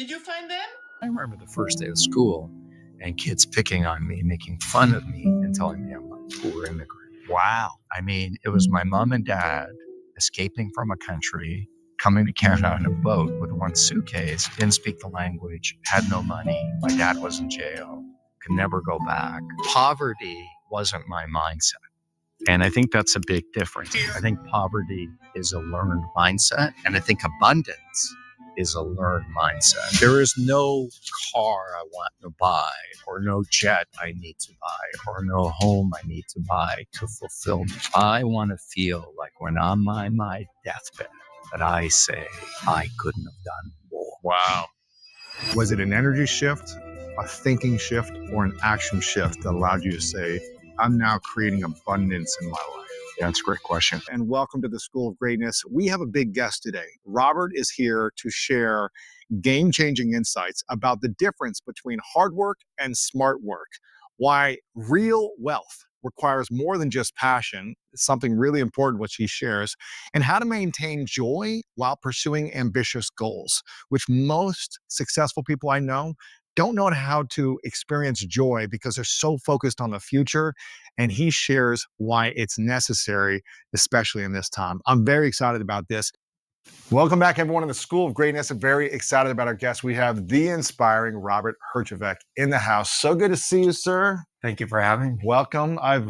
Did you find them? I remember the first day of school and kids picking on me, making fun of me and telling me I'm a poor immigrant. Wow. I mean, it was my mom and dad escaping from a country, coming to Canada on a boat with one suitcase, didn't speak the language, had no money. My dad was in jail, could never go back. Poverty wasn't my mindset. And I think that's a big difference. I think poverty is a learned mindset, and I think abundance is a learned mindset. There is no car I want to buy, or no jet I need to buy, or no home I need to buy to fulfill me. I want to feel like when I'm on my deathbed, that I say, I couldn't have done more. Wow. Was it an energy shift, a thinking shift, or an action shift that allowed you to say, I'm now creating abundance in my life? Yeah, that's a great question. And welcome to the School of Greatness. We have a big guest today. Robert is here to share game-changing insights about the difference between hard work and smart work, why real wealth requires more than just passion, something really important which he shares, and how to maintain joy while pursuing ambitious goals, which most successful people I know don't know how to experience joy because they're so focused on the future. And he shares why it's necessary, especially in this time. I'm very excited about this. Welcome back, everyone, to the School of Greatness. I'm very excited about our guest. We have the inspiring Robert Herjavec in the house. So good to see you, sir. Thank you for having me. Welcome. I've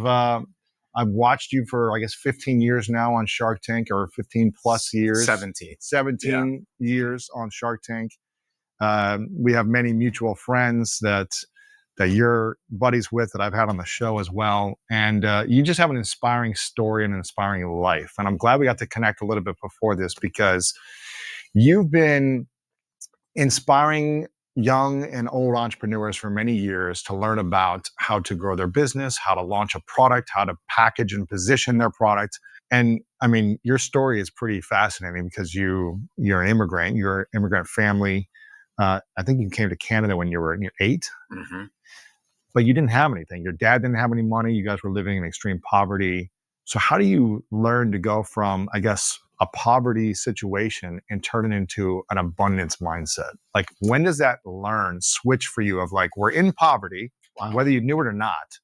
watched you for, I guess, 15 years now on Shark Tank, or 15 plus years. 17 years on Shark Tank. We have many mutual friends that you're buddies with that I've had on the show as well. And you just have an inspiring story and an inspiring life. And I'm glad we got to connect a little bit before this, because you've been inspiring young and old entrepreneurs for many years to learn about how to grow their business, how to launch a product, how to package and position their product. And I mean, your story is pretty fascinating because you're an immigrant, you're an immigrant family. I think you came to Canada when you were 8. Mm-hmm. But you didn't have anything. Your dad didn't have any money. You guys were living in extreme poverty. So how do you learn to go from, I guess, a poverty situation and turn it into an abundance mindset? Like, when does that switch for you of like, we're in poverty, whether you knew it or not,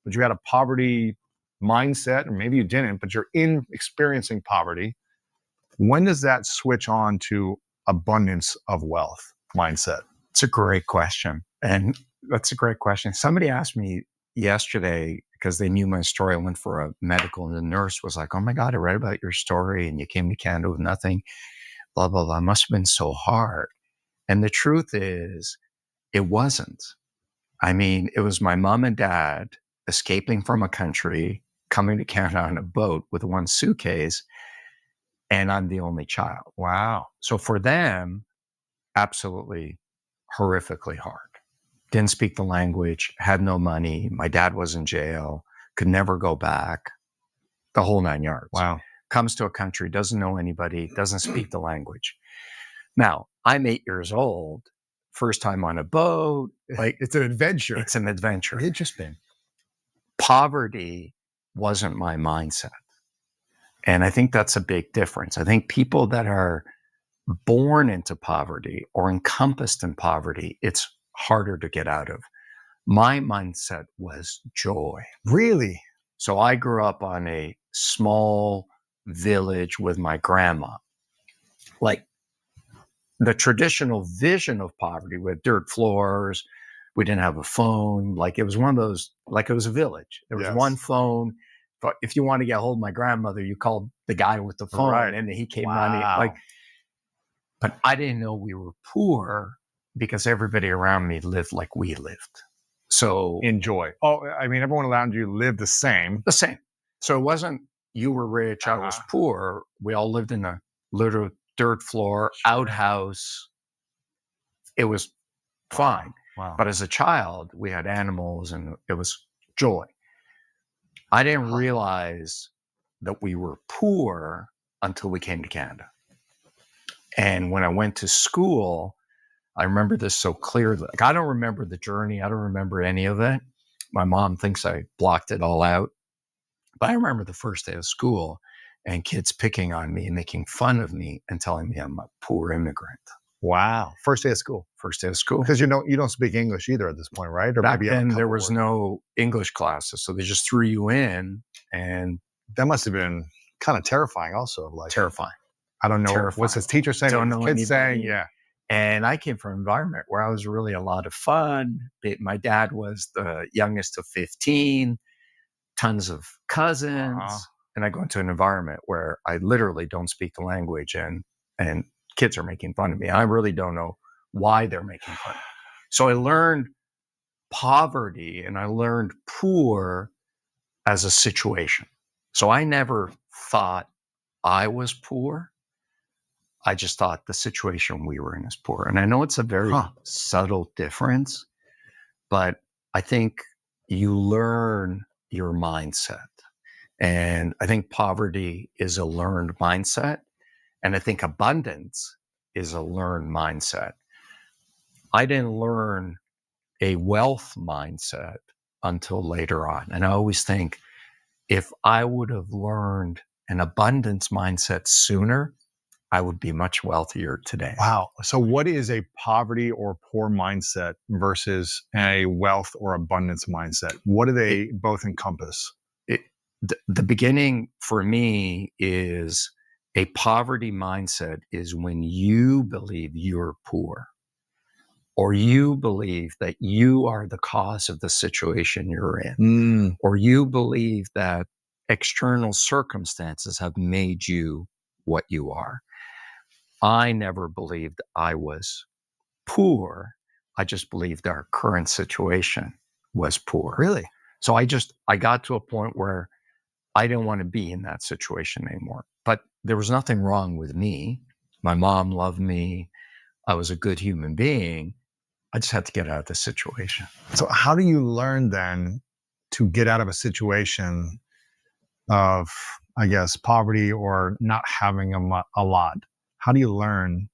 but you had a poverty mindset, or maybe you didn't, but you're experiencing poverty. When does that switch on to abundance of wealth mindset? It's a great question. And that's a great question. Somebody asked me yesterday, because they knew my story. I went for a medical, and the nurse was like, oh my God, I read about your story and you came to Canada with nothing, blah, blah, blah. It must have been so hard. And the truth is, it wasn't. I mean, it was my mom and dad escaping from a country, coming to Canada on a boat with one suitcase, and I'm the only child. Wow. So for them, absolutely horrifically hard. Didn't speak the language, had no money. My dad was in jail, could never go back, the whole 9 yards. Wow. Comes to a country, doesn't know anybody, doesn't speak the language. Now, I'm 8 years old, first time on a boat. Like, it's an adventure. It's an adventure. Interesting. Poverty wasn't my mindset. And I think that's a big difference. I think people that are born into poverty or encompassed in poverty, it's harder to get out of. My mindset was joy. Really? So I grew up on a small village with my grandma. Like the traditional vision of poverty with dirt floors, we didn't have a phone. Like it was one of those, like it was a village. There was one phone. But if you want to get a hold of my grandmother, you called the guy with the phone, and he came running. But I didn't know we were poor, because everybody around me lived like we lived. So enjoy. Oh, I mean, everyone around you lived the same. The same. So it wasn't you were rich, I was poor. We all lived in a little dirt floor outhouse. It was fine. Wow. But as a child, we had animals and it was joy. I didn't realize that we were poor until we came to Canada. And when I went to school, I remember this so clearly. Like, I don't remember the journey. I don't remember any of it. My mom thinks I blocked it all out. But I remember the first day of school and kids picking on me and making fun of me and telling me I'm a poor immigrant. Wow. First day of school. First day of school. Because you don't speak English either at this point, right? Or Back maybe then, there was no English classes, so they just threw you in, and that must have been kind of terrifying also. Like, terrifying. I don't know. Terrifying. What's his teacher saying? Don't What's know the kids anybody. saying? Yeah. And I came from an environment where I was really a lot of fun. My dad was the youngest of 15, tons of cousins. And I go into an environment where I literally don't speak the language, and kids are making fun of me. I really don't know why they're making fun of me. So I learned poverty and I learned poor as a situation. So I never thought I was poor. I just thought the situation we were in is poor. And I know it's a very subtle difference, but I think you learn your mindset. And I think poverty is a learned mindset. And I think abundance is a learned mindset. I didn't learn a wealth mindset until later on. And I always think if I would have learned an abundance mindset sooner, I would be much wealthier today. Wow. So what is a poverty or poor mindset versus a wealth or abundance mindset? What do they both encompass? The beginning for me is a poverty mindset is when you believe you're poor, or you believe that you are the cause of the situation you're in, or you believe that external circumstances have made you what you are. I never believed I was poor. I just believed our current situation was poor. Really? So I got to a point where I didn't want to be in that situation anymore. But there was nothing wrong with me. My mom loved me. I was a good human being. I just had to get out of the situation. So how do you learn then to get out of a situation of, I guess, poverty or not having a lot? How do you learn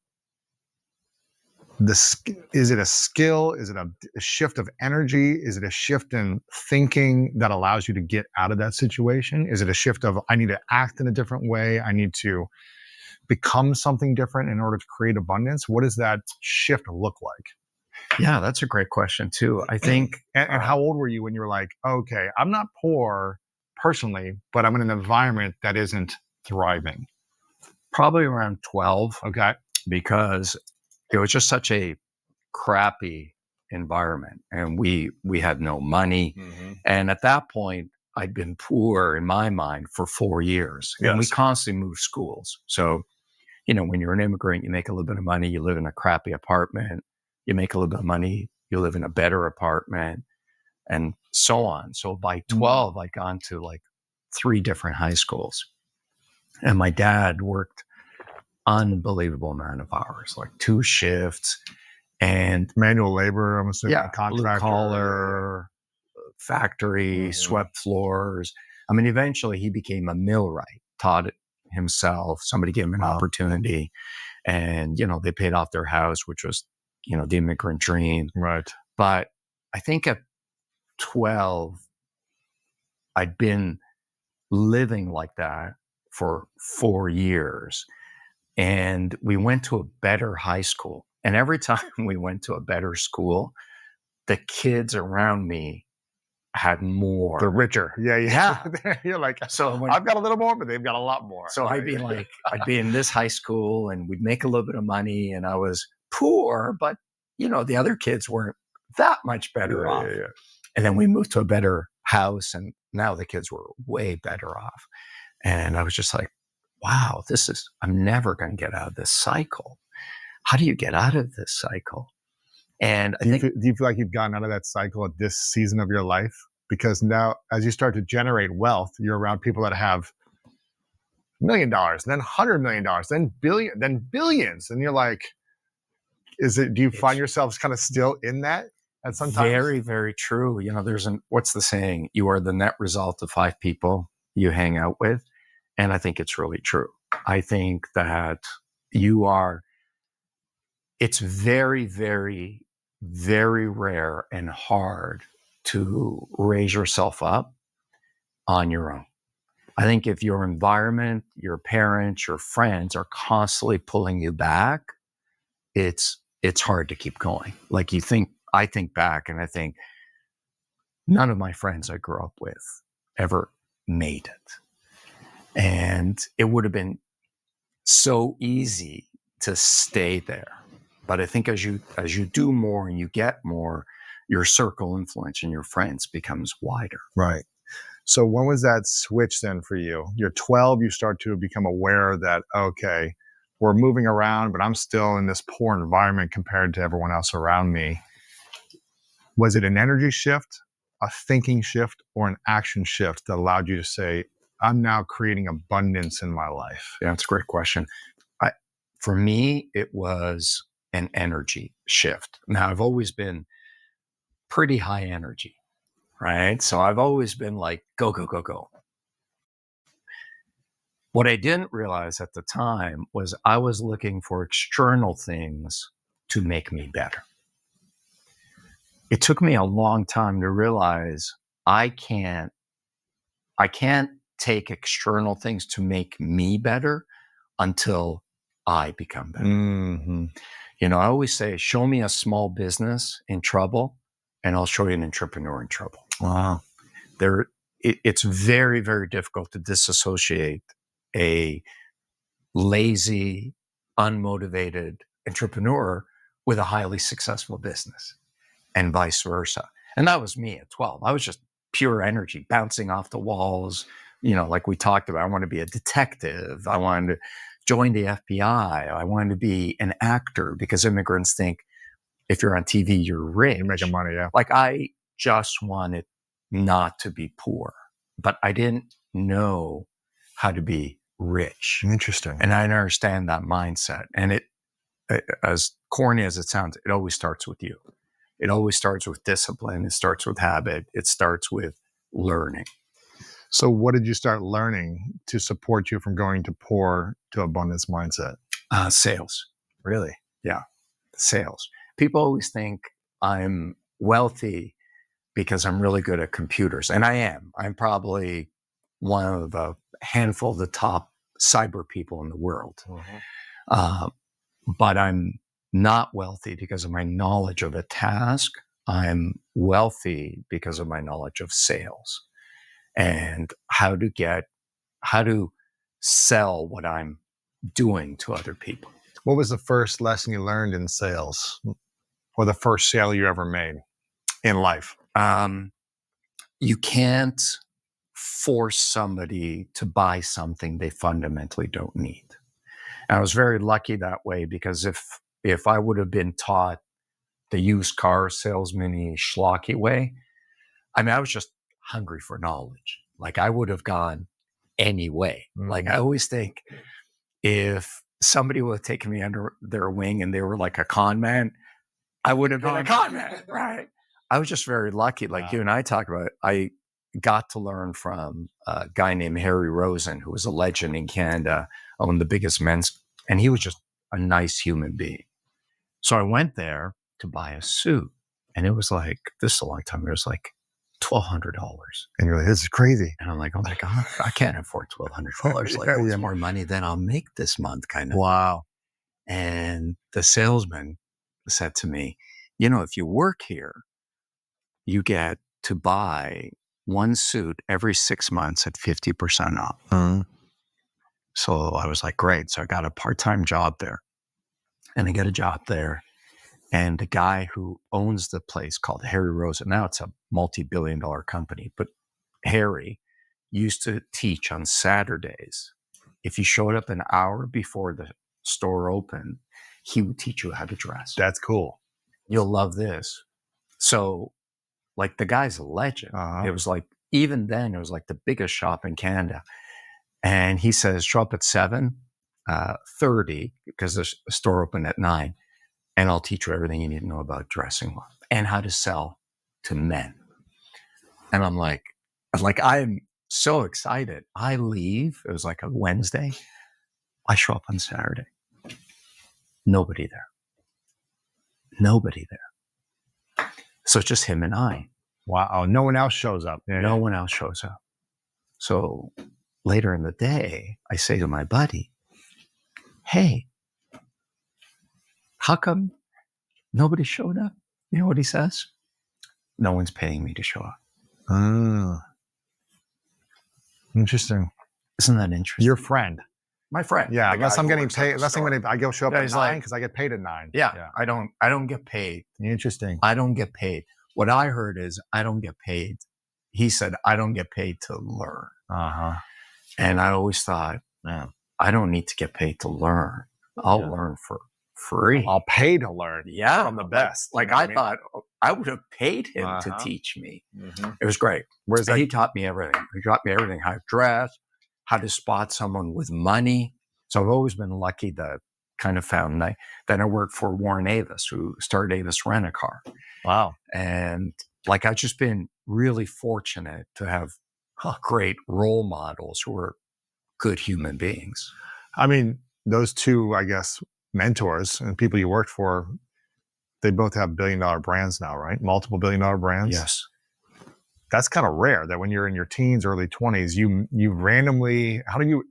this? Is it a skill? Is it a shift of energy? Is it a shift in thinking that allows you to get out of that situation? Is it a shift of, I need to act in a different way? I need to become something different in order to create abundance? What does that shift look like? Yeah, that's a great question too. I think. And how old were you when you were like, okay, I'm not poor personally, but I'm in an environment that isn't thriving? Probably around 12. Okay. Because it was just such a crappy environment, and we had no money. And at that point, I'd been poor in my mind for 4 years, and we constantly moved schools. So, when you're an immigrant, you make a little bit of money, you live in a crappy apartment, you make a little bit of money, you live in a better apartment, and so on. So by 12, I'd gone to like 3 different high schools, and my dad worked unbelievable amount of hours, like 2 shifts, and manual labor, I'm assuming, contractor, blue collar, factory, swept floors. I mean, eventually he became a millwright, taught it himself. Somebody gave him an opportunity, and they paid off their house, which was the immigrant dream. Right. But I think at 12, I'd been living like that for 4 years. And we went to a better high school. And every time we went to a better school, the kids around me had more. They're richer. Yeah. You're like, so I've got a little more, but they've got a lot more. So I'd be like, I'd be in this high school and we'd make a little bit of money, and I was poor, but the other kids weren't that much better off. Yeah. And then we moved to a better house, and now the kids were way better off. And I was just like, wow, I'm never going to get out of this cycle. How do you get out of this cycle? And do you feel like you've gotten out of that cycle at this season of your life? Because now, as you start to generate wealth, you're around people that have $1 million, then $100 million, then billions. And you're like, do you find yourselves kind of still in that at some time? Very, very true. What's the saying? You are the net result of 5 people you hang out with. And I think it's really true. I think that it's very, very, very rare and hard to raise yourself up on your own. I think if your environment, your parents, your friends are constantly pulling you back, it's hard to keep going. Like I think back and I think none of my friends I grew up with ever made it. And it would have been so easy to stay there. But I think as you do more and you get more, your circle influence and your friends becomes wider. Right. So when was that switch then for you? You're 12, you start to become aware that, okay, we're moving around, but I'm still in this poor environment compared to everyone else around me. Was it an energy shift, a thinking shift, or an action shift that allowed you to say, I'm now creating abundance in my life? Yeah, that's a great question. For me, it was an energy shift. Now, I've always been pretty high energy, right? So I've always been like, go, go, go, go. What I didn't realize at the time was I was looking for external things to make me better. It took me a long time to realize I can't take external things to make me better until I become better. Mm-hmm. You know, I always say, show me a small business in trouble and I'll show you an entrepreneur in trouble. Wow. It's very, very difficult to disassociate a lazy, unmotivated entrepreneur with a highly successful business and vice versa. And that was me at 12. I was just pure energy bouncing off the walls. You know, like we talked about, I wanted to be a detective. I wanted to join the FBI. I wanted to be an actor because immigrants think if you're on TV, you're rich. You're making money, yeah. Like I just wanted not to be poor, but I didn't know how to be rich. Interesting. And I understand that mindset. And it, as corny as it sounds, it always starts with you. It always starts with discipline. It starts with habit. It starts with learning. So what did you start learning to support you from going to poor to abundance mindset? Sales. Really? Yeah. Sales. People always think I'm wealthy because I'm really good at computers. And I am. I'm probably one of a handful of the top cyber people in the world. Mm-hmm. But I'm not wealthy because of my knowledge of a task. I'm wealthy because of my knowledge of sales and how to sell what I'm doing to other people. What was the first lesson you learned in sales, or the first sale you ever made in life? You can't force somebody to buy something they fundamentally don't need. And I was very lucky that way because if I would have been taught the used car salesman-y schlocky way, I mean, I was just hungry for knowledge. Like I would have gone any way. Mm. Like I always think if somebody would have taken me under their wing and they were like a con man, I would have been a con man, right? I was just very lucky. Like you and I talked about it. I got to learn from a guy named Harry Rosen, who was a legend in Canada, owned the biggest men's, and he was just a nice human being. So I went there to buy a suit, and it was like, this is a long time ago, it was like $1,200. And you're like, this is crazy. And I'm like, oh my God, I can't afford $1,200. Like, what's more money than I'll make this month, kind of. Wow. And the salesman said to me, you know, if you work here, you get to buy one suit every 6 months at 50% off. Mm-hmm. So I was like, great. So I got a part-time job there. And I get a job there. And the guy who owns the place called Harry Rosen, now it's a multi-billion-dollar company, but Harry used to teach on Saturdays. If you showed up an hour before the store opened, he would teach you how to dress. That's cool. You'll love this. So, like, the guy's a legend. Uh-huh. It was like, even then, it was like the biggest shop in Canada. And he says, show up at 7:30 because the store opened at 9. And I'll teach you everything you need to know about dressing well and how to sell to men. And I'm like, I'm so excited. I leave. It was like a Wednesday. I show up on Saturday. Nobody there. Nobody there. So it's just him and I. Wow. No one else shows up. No one else shows up. So later in the day, I say to my buddy, hey, how come nobody showed up? You know what he says? No one's paying me to show up. Oh, interesting. Isn't that interesting? Your friend. My friend. Yeah, the unless guy I'm who getting works at paid, the unless I'm store. going to, I go show up Yeah, at he's 9 like- because I get paid at 9. Yeah, I don't get paid. Interesting. I don't get paid. What I heard is I don't get paid. He said, I don't get paid to learn. Uh-huh. And I always thought, man, I don't need to get paid to learn. I'll learn for free. I'll pay to learn. Yeah, from the best. Like You know what I I mean? thought I would have paid him to Uh-huh. teach me. Mm-hmm. It was great. Where's that? He taught me everything. He taught me everything: how to dress, how to spot someone with money. So I've always been lucky to kind of found. Then I worked for Warren Avis, who started Avis Rent-A-Car. Wow. And like I've just been really fortunate to have great role models who are good human beings. I mean, those two, I guess, mentors and people you worked for, they both have billion-dollar brands now, right? Multiple billion-dollar brands. Yes. That's kind of rare that when you're in your teens, early 20s, you randomly,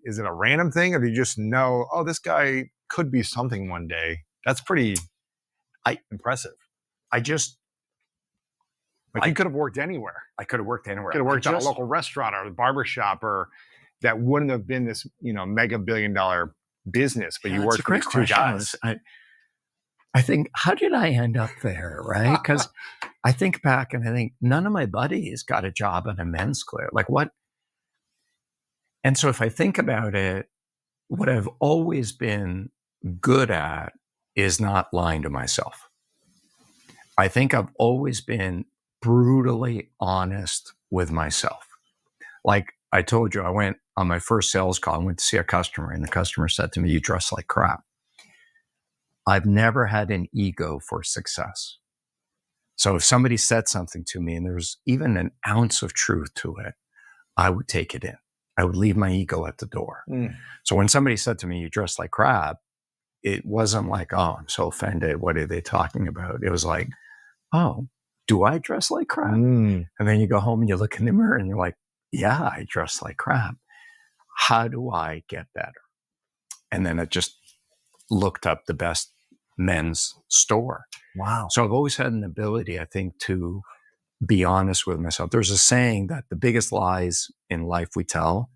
is it a random thing, or do you just know, oh, this guy could be something one day? That's pretty impressive. You could have worked anywhere. I could have worked anywhere. Could have worked at a local restaurant or a barbershop, or that wouldn't have been this, mega billion-dollar business, but you worked for these two guys. I think, how did I end up there, right? Because I think back and I think none of my buddies got a job at a men's clear. Like what? And so if I think about it, what I've always been good at is not lying to myself. I think I've always been brutally honest with myself. Like I told you, I went on my first sales call, I went to see a customer, and the customer said to me, "You dress like crap." I've never had an ego for success. So if somebody said something to me and there was even an ounce of truth to it, I would take it in. I would leave my ego at the door. So when somebody said to me, "You dress like crap," it wasn't like, "Oh, I'm so offended. What are they talking about?" It was like, "Oh, do I dress like crap?" And then you go home and you look in the mirror and you're like, "Yeah, I dress like crap. How do I get better?" And then it just looked up the best men's store. Wow. So I've always had an ability, I think, to be honest with myself. There's a saying that the biggest lies in life we tell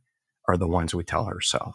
are the ones we tell ourselves.